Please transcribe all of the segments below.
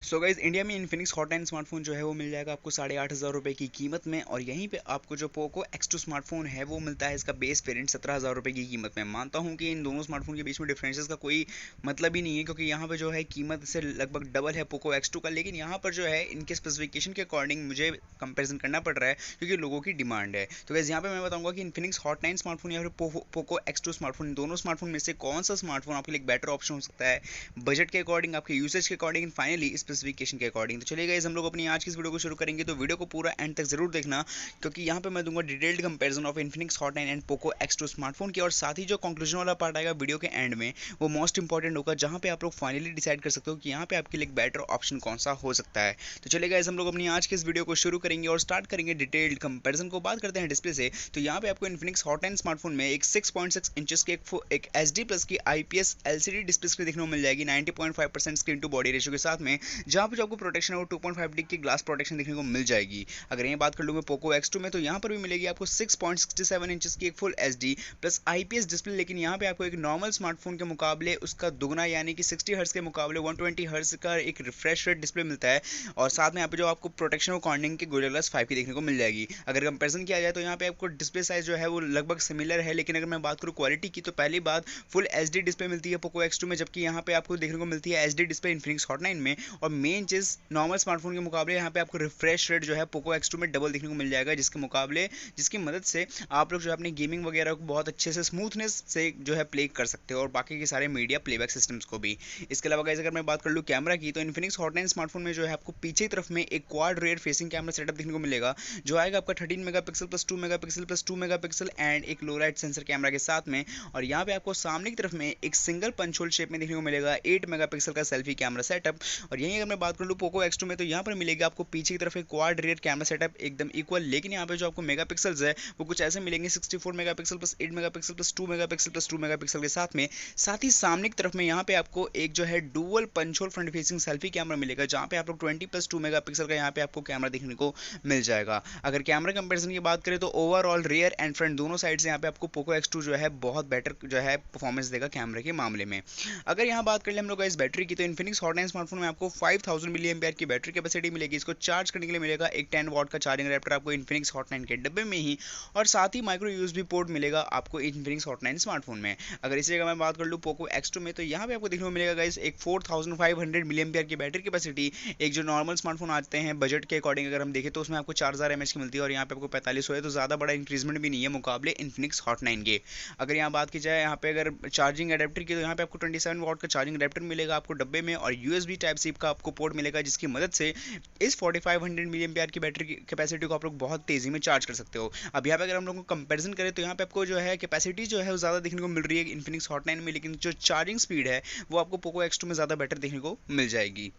So guys India में Infinix hot 9 smartphone जो है वो मिल जाएगा आपको 8,500 रुपये की कीमत में। और यहीं पे आपको जो पोको X2 स्मार्टफोन है वो मिलता है इसका बेस वेरिएंट 17,000 रुपये की कीमत में। मानता हूँ कि इन दोनों स्मार्टफोन के बीच में डिफरेंसेस का कोई मतलब ही नहीं है, क्योंकि यहाँ पे जो है कीमत से लगभग डबल है पोको X2 का। लेकिन यहाँ पर जो है इनके स्पेसिफिकेशन के अकॉर्डिंग मुझे कंपेरिजन करना पड़ रहा है, क्योंकि लोगों की डिमांड है। तो गाइज यहाँ पे मैं बताऊंगा कि इन्फिनिक्स हॉट 9 स्मार्टफोन या फिर पोको X2 स्मार्टफोन, इन दोनों स्मार्टफोन में से कौन सा स्मार्टफोन आपके लिए एक बेटर ऑप्शन हो सकता है, बजट के अकॉर्डिंग, आपके यूसेज के अकॉर्डिंग, फाइनली स्पेसिफिकेशन के अकॉर्डिंग। तो चलिए गाइस हम लोग अपनी आज की इस वीडियो को शुरू करेंगे, तो वीडियो को पूरा एंड तक जरूर देखना, क्योंकि यहाँ पे मैं दूंगा detailed comparison of Infinix hot 9 and Poco X2 smartphone की। और साथ ही जो कंक्लूजन वाला पार्ट आएगा वीडियो के एंड में, वो मोस्ट इंपॉर्टेंट होगा, जहाँ पे आप लोग फाइनली डिसाइड कर सकते हो कि यहाँ पे आपके लिए एक बेटर ऑप्शन कौन सा हो सकता है। तो चलिए गाइस हम लोग अपनी आज की इस वीडियो को शुरू करेंगे और स्टार्ट करेंगे डिटेल्ड कंपैरिजन को। बात करते हैं डिस्प्ले से, तो यहाँ पे आपको इन्फिनिक्स हॉट 9 स्मार्टफोन में एक 6.6 इंचेस की एक HD प्लस की IPS LCD डिस्प्ले स्क्रीन देखने को मिल जाएगी 90.5% स्क्रीन टू बॉडी रेशियो के साथ में, जहाँ पे जो आपको प्रोटेक्शन है वो 2.5D की ग्लास प्रोटेक्शन देखने को मिल जाएगी। अगर ये बात कर लूँ मैं पोको X2 में, तो यहाँ पर भी मिलेगी आपको 6.67 इंचेस की एक full HD plus IPS display. लेकिन यहाँ पे आपको एक नॉर्मल स्मार्टफोन के मुकाबले उसका दुगना यानी कि 60 हर्ट्ज के मुकाबले 120 हर्ट्ज का एक रिफ्रेश रेट डिस्प्ले मिलता है। और साथ में यहाँ पे जो आपको प्रोटेक्शन और कॉर्निंग के गोरिल्ला ग्लास 5 की देखने को मिल जाएगी। अगर कंपेरिजन किया जाए तो यहाँ पे आपको डिस्प्ले साइज जो है वो लगभग सिमिलर है। लेकिन अगर मैं बात करूँ क्वालिटी की, तो पहली बात फुल HD डिस्प्ले मिलती है पोको X2 में, जबकि यहाँ पे आपको देखने को मिलती है HD डिस्प्ले इन्फिनिक्स हॉट 9 में। और मेन चीज नॉर्मल स्मार्टफोन के मुकाबले यहाँ पे आपको रिफ्रेश रेट जो है पोको X2 में डबल देखने को मिल जाएगा, जिसकी मदद से आप लोग जो है अपनी गेमिंग वगैरह को बहुत अच्छे से स्मूथनेस से जो है प्ले कर सकते हो, और बाकी के सारे मीडिया प्लेबैक सिस्टम्स को भी। इसके अलावा गाइस अगर मैं बात कर लूँ कैमरा की, तो इन्फिनिक्स हॉट 9 स्मार्टफोन में जो है आपको पीछे की तरफ में एक quad rear facing camera setup देखने को मिलेगा, जो आएगा आपका 13 megapixel plus 2 megapixel plus 2 megapixel and एक लो लाइट सेंसर कैमरा के साथ में। और यहाँ पे आपको सामने की तरफ में एक सिंगल पंच होल शेप में देखने को मिलेगा 8 मेगापिक्सल का सेल्फी कैमरा सेटअप। और यहीं अगर मैं बात कर लूँ पोको X2 में, तो यहाँ पर मिलेगा आपको पीछे की तरफ एक क्वाड रियर कैमरा सेटअप एकदम इक्वल। लेकिन यहाँ पे जो आपको मेगापिक्सल्स है वो कुछ ऐसे मिलेंगे 64 megapixel plus 8 megapixel plus 2 megapixel plus 2 megapixel के साथ में। साथ ही सामने की तरफ में यहाँ पे आपको एक जो है dual punch hole front facing selfie camera मिलेगा, जहाँ पे आप लोग 20 प्लस 2 मेगापिक्सल का यहाँ पे आपको कैमरा देखने को मिल जाएगा। अगर कैमरा कंपैरिजन की बात करें, तो ओवरऑल रियर एंड फ्रंट दोनों साइड से यहाँ पे आपको पोको X2 जो है बहुत बेटर जो है परफॉर्मेंस देगा कैमरे के मामले में। अगर यहाँ बात कर ले हम लोग इस बैटरी की, तो इन्फिनिक्स हॉट 9 स्मार्टफोन में आपको 5000 मिली एम्पियर की बैटरी कैपेसिटी मिलेगी। इसको चार्ज करने के लिए मिलेगा एक 10 वाट का चार्जिंग अडेप्टर आपको इन्फिनिक्स हॉट 9 के डब्बे में ही, और साथ ही माइक्रो यूएसबी पोर्ट मिलेगा आपको इन्फिनिक्स हॉट 9 स्मार्टफोन में। अगर इसी जगह मैं बात कर लूँ पोको X2 में, तो यहाँ पे आपको देखने को मिलेगा गाइस एक 4500 मिली एम्पियर की बैटरी कैपेसिटी। एक जो नॉर्मल स्मार्टफोन आते हैं बजट के अकॉर्डिंग अगर हम देखें, तो उसमें आपको 4000 mAh की मिलती है, और यहाँ पे आपको 4500 है, तो ज़्यादा बड़ा इंक्रीजमेंट भी नहीं है मुकाबले इन्फिनिक्स हॉट 9 के। अगर यहाँ बात की जाए यहाँ पे अगर चार्जिंग अडेप्टर की, तो यहाँ पे आपको 27 वाट का चार्जिंग अडेप्टर मिलेगा आपको डब्बे में, और यूएसबी टाइप सी का आपको पोर्ट मिलेगा, जिसकी मदद से इस 4500 मिली एम्पियर की बैटरी की कैपेसिटी को आप लोग बहुत तेजी में चार्ज कर सकते हो। अब यहाँ पे अगर हम लोग को कंपैरिजन करें, तो यहाँ पे आपको जो है कैपेसिटी जो है वो ज़्यादा देखने को मिल रही है इन्फिनिक्स हॉट 9 में, लेकिन जो चार्जिंग स्पीड है वो आपको पोको X2 में ज़्यादा बेटर देखने को मिल जाएगी।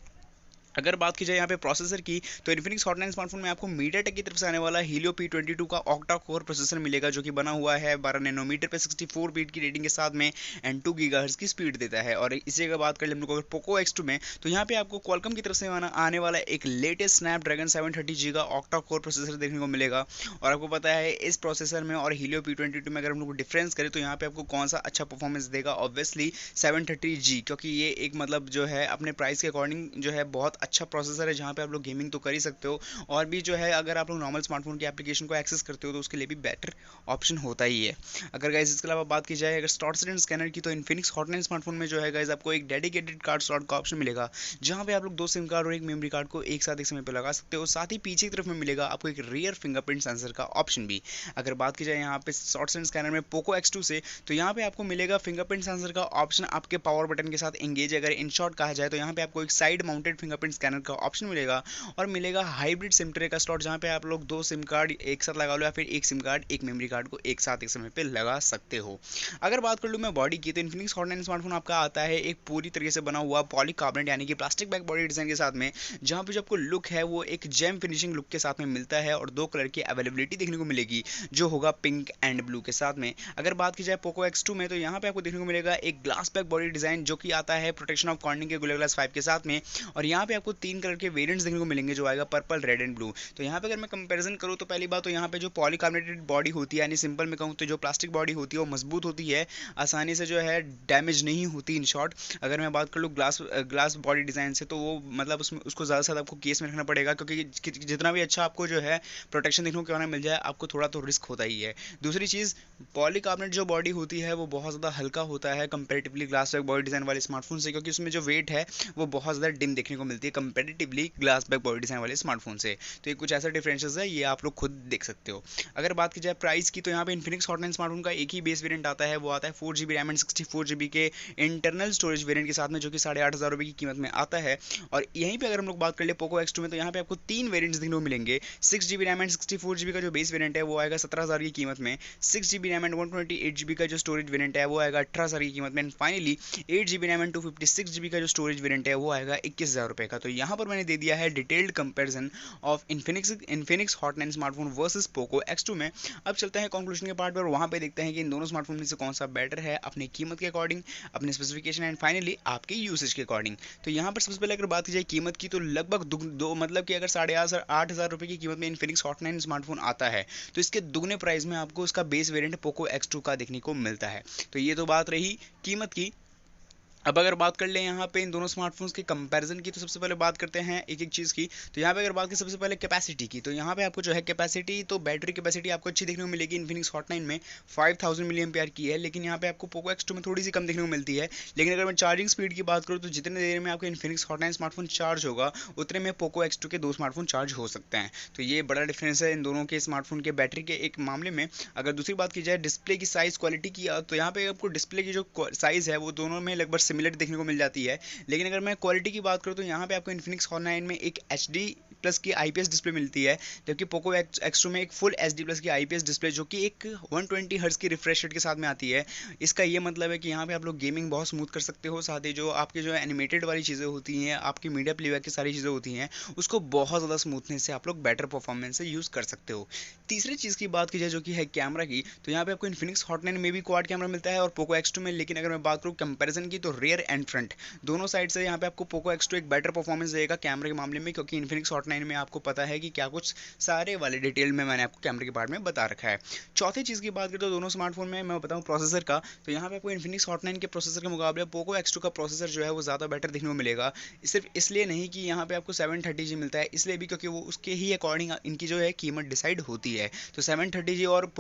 अगर बात की जाए यहाँ पे प्रोसेसर की, तो इन्फिनिक्स हॉट 9 स्मार्टफोन में आपको मीडियाटेक की तरफ से आने वाला हीलियो P22 का ऑक्टा कोर प्रोसेसर मिलेगा, जो कि बना हुआ है 12 नैनोमीटर पे 64 बीट की रेटिंग के साथ में एंड 2 गीगाहर्ट्ज की स्पीड देता है। और इसी अगर बात कर ले हम लोग अगर पोको X2 में, तो यहाँ पे आपको क्वालकॉम की तरफ से आने वाला एक लेटेस्ट स्नैपड्रैगन 730G का ऑक्टा कोर प्रोसेसर देखने को मिलेगा। और आपको पता है इस प्रोसेसर में और हीलियो P22 में अगर हम लोग डिफरेंस करें, तो यहाँ पे आपको कौन सा अच्छा परफॉर्मेंस देगा, ऑब्वियसली 730G, क्योंकि ये एक मतलब जो है अपने प्राइस के अकॉर्डिंग जो है बहुत अच्छा प्रोसेसर है, जहाँ पे आप लोग गेमिंग तो कर ही सकते हो, और भी जो है अगर आप लोग नॉर्मल स्मार्टफोन की एप्लीकेशन को एक्सेस करते हो तो उसके लिए भी बेटर ऑप्शन होता ही है। अगर गाइस इसके अलावा बात की जाए अगर स्लॉट स्कैनर की, तो इन्फिनिक्स हॉट 9 स्मार्टफोन में जो है गाइस आपको एक डेडिकेटेड कार्ड स्लॉट का ऑप्शन मिलेगा, जहाँ पे आप लोग 2 सिम कार्ड और एक मेमोरी कार्ड को एक साथ एक समय पर लगा सकते हो। साथ ही पीछे की तरफ में मिलेगा आपको एक रियर फिंगरप्रिंट सेंसर का ऑप्शन भी। अगर बात की जाए यहाँ पे स्लॉट स्कैनर में पोको X2 से, तो यहाँ पे आपको मिलेगा फिंगरप्रिंट सेंसर का ऑप्शन आपके पावर बटन के साथ एंगेज। अगर इन शॉर्ट कहा जाए, तो यहाँ पे आपको एक साइड माउंटेड फिंगरप्रिंट स्कैनर का ऑप्शन मिलेगा, और मिलेगा हाइब्रिड सिम ट्रे का स्लॉट, जहाँ पे आप लोग 2 सिम कार्ड एक साथ लगा लो, या फिर एक सिम कार्ड एक मेमोरी कार्ड को एक साथ एक समय पे लगा सकते हो। अगर बात कर लूँ मैं बॉडी की, तो इन्फिनिक्स हॉट 9 स्मार्टफोन आपका आता है एक पूरी तरीके से बना हुआ पॉलीकार्बोनेट यानी कि प्लास्टिक बैक बॉडी डिजाइन के साथ में, जहाँ पे जो आपको लुक है वो एक जेम फिनिशिंग लुक के साथ में मिलता है, और 2 कलर की अवेलेबिलिटी देखने को मिलेगी, जो होगा पिंक एंड ब्लू के साथ में। अगर बात की जाए पोको X2 में, तो यहाँ पे आपको देखने को मिलेगा एक ग्लास बैक बॉडी डिजाइन, जो कि आता है प्रोटेक्शन ऑफ कॉर्निंग के गोरिल्ला ग्लास 5 के साथ में, और यहाँ पे आपको 3 कलर के वेरिएंट्स देखने को मिलेंगे, जो आएगा पर्पल, रेड एंड ब्लू। तो यहाँ पे अगर मैं कंपैरिजन करूँ तो पहली बात तो यहाँ पे जो पॉलीकार्बोनेटेड बॉडी होती है, यानी सिंपल में कहूँ तो जो प्लास्टिक बॉडी होती है वो मजबूत होती है, आसानी से जो है डैमेज नहीं होती। इन शॉर्ट अगर मैं बात कर लूँ ग्लास बॉडी डिज़ाइन से, तो वो मतलब उसमें उसको ज़्यादा से ज़्यादा आपको केस में रखना पड़ेगा, क्योंकि जितना भी अच्छा आपको जो है प्रोटेक्शन देखने को क्यों ना मिल जाए, आपको थोड़ा तो रिस्क होता ही है। दूसरी चीज़, पॉलीकार्बोनेट जो बॉडी होती है वो बहुत ज़्यादा हल्का होता है comparatively glass back body design वाले स्मार्टफोन से, क्योंकि उसमें जो वेट है वो बहुत ज़्यादा डिम देखने को मिलती है comparatively glass back body design वाले स्मार्टफोन से। तो ये कुछ ऐसा डिफरेंसेस है, ये आप लोग खुद देख सकते हो। अगर बात की जाए प्राइस की, तो यहाँ पे इन्फिनिक्स हॉट 9 स्मार्टफोन का एक ही बेस वेरिएंट आता है, वो आता है 4GB रैम एंड 64GB के इंटरनल स्टोरेज वेरिएंट के साथ में, जो कि 8,500 रुपये की कीमत में आता है। और यहीं पे अगर हम लोग बात कर ले पोको X2 में, तो यहाँ पे आपको 3 वेरिएंट्स देखने को मिलेंगे। 6GB रैम एंड 64GB का जो बेस वेरिएंट है वो आएगा 17,000 की कीमत में। 6GB रैम एंड 128GB का जो स्टोरेज वेरिएंट है वो आएगा 18,000 की कीमत में। And finally 8GB RAM and 256GB का जो स्टोरेज वेरिएंट है वो आएगा 21,000 रुपये का। तो यहाँ पर मैंने दे दिया है detailed comparison of Infinix hot 9 smartphone versus Poco X2 में। अब चलते हैं कंक्लूजन के पार्ट पर, वहाँ पे देखते हैं कि इन दोनों स्मार्टफोन में से कौन सा बेटर है अपनी कीमत के अकॉर्डिंग, अपने स्पेसिफिकेशन एंड फाइनली आपके यूसेज के अकॉर्डिंग। तो यहाँ पर सबसे पहले अगर बात की जाए कीमत की, तो लगभग दो मतलब कि अगर 8,500 रुपये की कीमत में इन्फिनिक्स हॉट 9 स्मार्टफोन आता है, तो इसके दुगने प्राइस में आपको इसका बेस वेरिएंट पोको X2 का देखने को मिलता है। तो ये तो बात रही कीमत की। अब अगर बात कर लें यहाँ पे इन दोनों स्मार्टफोन्स के कंपैरिजन की, तो सबसे पहले बात करते हैं एक एक चीज़ की। तो यहाँ पे अगर बात की सबसे पहले कैपेसिटी की, तो यहाँ पे आपको जो है कैपेसिटी, तो बैटरी कैपेसिटी आपको अच्छी देखने को मिलेगी। इन्फिनिक्स हॉट 9 में 5000 mAh की है, लेकिन यहाँ पे आपको पोको X2 में थोड़ी सी कम देखने को मिलती है। लेकिन अगर मैं चार्जिंग स्पीड की बात करूँ, तो जितने देर में आपका इन्फिनिक्स हॉट 9 स्मार्टफोन चार्ज होगा, उतने में पोको X2 के 2 स्मार्टफोन चार्ज हो सकते हैं। तो ये बड़ा डिफरेंस है इन दोनों के स्मार्टफोन के बैटरी के एक मामले में। अगर दूसरी बात की जाए डिस्प्ले की साइज़ क्वालिटी की, तो यहाँ पे आपको डिस्प्ले की जो साइज़ है वो दोनों में लगभग सिमिलर देखने को मिल जाती है। लेकिन अगर मैं क्वालिटी की बात करूं, तो यहाँ पे आपको इन्फिनिक्स हॉट 9 में एक HD प्लस की IPS डिस्प्ले मिलती है, जबकि पोको X2 में एक फुल HD प्लस की IPS डिस्प्ले, जो कि एक 120 हर्ट्ज की रिफ्रेश रेट के साथ में आती है। इसका ये मतलब है कि यहाँ पे आप लोग गेमिंग बहुत स्मूथ कर सकते हो, साथ ही जो आपके जो एनिमेटेड वाली चीज़ें होती हैं, आपकी मीडिया प्लेबैक की सारी चीज़ें होती हैं, उसको बहुत ज़्यादा स्मूथनेस से आप लोग बेटर परफॉर्मेंस से यूज़ कर सकते हो। तीसरी चीज़ की बात की जाए, जो कि है कैमरा की, तो यहाँ पे आपको इन्फिनिक्स हॉट 9 में भी क्वाड कैमरा मिलता है और पोको X2 में। लेकिन अगर मैं बात करूँ कंपेरिजन की, तो रियर एंड फ्रंट दोनों साइड से यहाँ पे आपको पोको X2 एक बेटर परफॉर्मेंस देगा कैमरे के मामले में, क्योंकि इन्फिनिक्स हॉट 9 में आपको पता है कि क्या कुछ सारे वाले डिटेल में मैंने आपको कैमरे के बारे में बता रखा है। चौथी चीज़ की बात करें तो दोनों स्मार्टफोन में मैं बताऊँ प्रोसेसर का, तो यहाँ पे आपको इन्फिनिक्स हॉट 9 के प्रोसेसर के मुकाबले पोको X2 का प्रोसेसर जो है वो ज़्यादा बेटर देखने को मिलेगा। सिर्फ इसलिए नहीं कि यहाँ पे आपको 730G मिलता है, इसलिए भी क्योंकि वो उसके ही अकॉर्डिंग इनकी जो है कीमत डिसाइड होती है। तो 730G और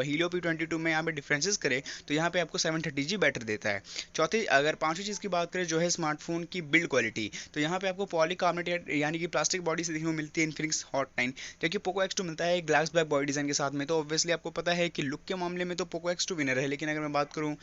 हीलियो P22 में यहाँ पे डिफरेंसेस करें, तो यहाँ पे आपको 730G बेटर देता है। चौथी अगर पांचवी चीज़ की बात करें, जो है स्मार्टफोन की बिल्ड क्वालिटी, तो यहाँ पे आपको पॉलीकार्बोनेटेड यानी कि प्लास्टिक बॉडी से देखने को मिलती है इन्फिनिक्स हॉट 9, जबकि पोको X2 मिलता है ग्लास बैक बॉडी डिज़ाइन के साथ में। तो ऑब्वियसली आपको पता है कि लुक के मामले में तो पोको X2 विनर है, लेकिन अगर मैं बात करूँ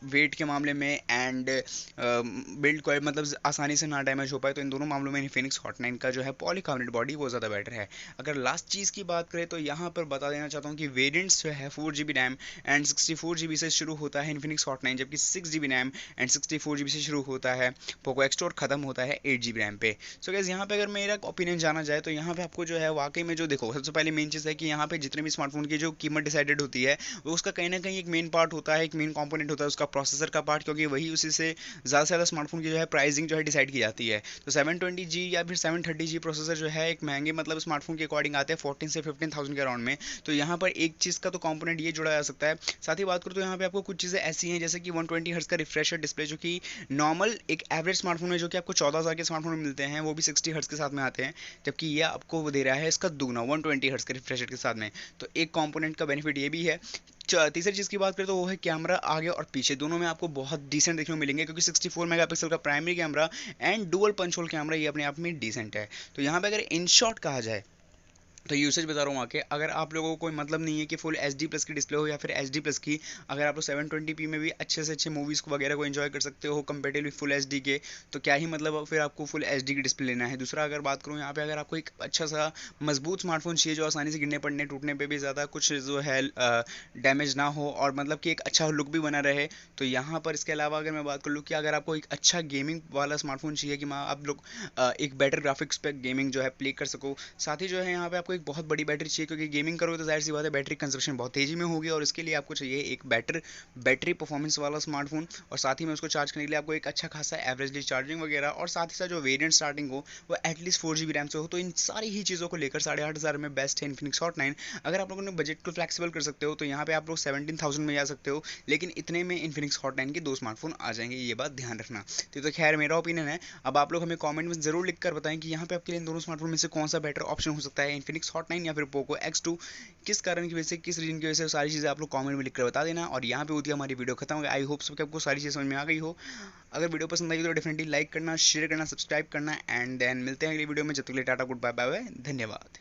वेट के मामले में एंड बिल्ड क्वालिटी, मतलब आसानी से ना डैमेज हो पाए, तो इन दोनों मामलों में इन्फिनिक्स हॉट 9 का जो है पॉलीकार्बोनेट बॉडी वो ज़्यादा बेटर है। अगर लास्ट चीज़ की बात करें, तो यहाँ पर बता देना चाहता हूँ कि वेरियंट्स जो है 4GB रैम एंड 64GB से शुरू होता है इन्फिनिक्स हॉट 9, जबकि 6GB रैम एंड 64GB से शुरू होता है पोको X2 और ख़त्म होता है 8GB रैम पे। सो गाइस, यहाँ पे अगर मेरा ओपिनियन जाना जाए, तो यहाँ पे आपको जो है वाकई में जो देखो, सबसे पहले मेन चीज़ है कि यहाँ पे जितने भी स्मार्टफोन की जो कीमत डिसाइडेड होती है, वो उसका कहीं ना कहीं एक मेन पार्ट होता है, एक मेन कंपोनेंट होता है उसका प्रोसेसर का पार्ट, क्योंकि वही उसी से ज़्यादा से ज़्यादा स्मार्टफोन की जो है प्राइसिंग जो है डिसाइड की जाती है। तो 720G या फिर 730G प्रोसेसर जो है एक महंगे मतलब स्मार्टफोन के अकॉर्डिंग आते हैं 14 से 15,000 के अराउंड में। तो यहाँ पर एक चीज़ का तो कंपोनेंट ये जुड़ा जा सकता है। साथ ही बात करूँ तो यहाँ पे आपको कुछ चीज़ें ऐसी हैं, जैसे कि 120 हर्ट्ज का रिफ्रेशर डिस्प्ले, जो कि नॉर्मल एक एवरेज स्मार्टफोन में जो कि आपको 14,000 के स्मार्टफोन में मिलते हैं, वो भी 60 हर्ट्ज के साथ में आते हैं, जबकि ये आपको वो दे रहा है इसका दुगना 120 हर्ट्ज के रिफ्रेश रेट के साथ में। तो एक कंपोनेंट का बेनिफिट ये भी है। तीसरी चीज़ की बात करें तो वो है कैमरा, आगे और पीछे दोनों में आपको बहुत डिसेंट देखने को मिलेंगे, क्योंकि 64 मेगापिक्सल का primary camera and dual punch hole camera ये अपने आप में डिसेंट है। तो यहाँ पे अगर इन शॉर्ट कहा जाए, तो यूसेज बता रहा हूँ आके, अगर आप लोगों को कोई मतलब नहीं है कि फुल HD प्लस की डिस्प्ले हो या फिर HD प्लस की, अगर आप लोग 720p में भी अच्छे से अच्छे मूवीज़ को वगैरह को एंजॉय कर सकते हो कंपेरेटिवली फुल HD के, तो क्या ही मतलब फिर आपको फुल HD की डिस्प्ले लेना है। दूसरा अगर बात करूँ यहाँ पे, अगर आपको एक अच्छा सा मजबूत स्मार्टफोन चाहिए जो आसानी से गिरने पड़ने टूटने पर भी ज़्यादा कुछ जो है डैमेज ना हो और मतलब कि एक अच्छा लुक भी बना रहे, तो यहाँ पर इसके अलावा अगर मैं बात कर लूँ कि अगर आपको एक अच्छा गेमिंग वाला स्मार्टफोन चाहिए कि आप लोग एक बेटर ग्राफिक्स पे गेमिंग जो है प्ले कर सको, साथ ही जो है यहाँ पे आपको आपको एक बहुत बड़ी बैटरी चाहिए, क्योंकि गेमिंग करोगे तो जाहिर सी बात है बैटरी कंजप्शन बहुत तेजी में होगी, और इसके लिए आपको चाहिए एक बैटरी परफॉर्मेंस वाला स्मार्टफोन, और साथ ही में उसको चार्ज करने के लिए आपको एक अच्छा खासा एवरेजली चार्जिंग वगैरह, और साथ ही साथ जो वेरियंट स्टार्टिंग हो वो एटलीस्ट 4 GB रैम से हो। तो इन सारी ही चीज़ों को लेकर 8,500 में बेस्ट है इन्फिनिक्स हॉट 9। अगर आप लोगों ने बजट को फ्लेक्सिबल कर सकते हो तो यहाँ पे आप लोग 17,000 में जा सकते हो, लेकिन इतने में इन्फिनिक्स हॉट 9 के 2 स्मार्टफोन आ जाएंगे, ये बात ध्यान रखना। तो खैर मेरा ओपिनियन है। अब आप लोग हमें कमेंट में जरूर लिख कर बताएं कि यहाँ पे आपके लिए इन दोनों स्मार्टफोन में से कौन सा बेटर ऑप्शन हो सकता है, इन्फिनिक्स हॉट 9 या फिर पोको X2। किस कारण की वजह से, किस रीजन की वजह से, सारी चीज़ें आप लोग कमेंट में लिख कर बता देना। और यहाँ पे होती है हमारी वीडियो खत्म हो गई। आई होप सबके आपको सारी चीज़ समझ में आ गई हो। अगर वीडियो पसंद आई तो डेफिनेटली लाइक करना, शेयर करना, सब्सक्राइब करना, एंड देन मिलते हैं अगली वीडियो में। जब तक के लिए टाटा, गुड बाय, बाय बाय, धन्यवाद।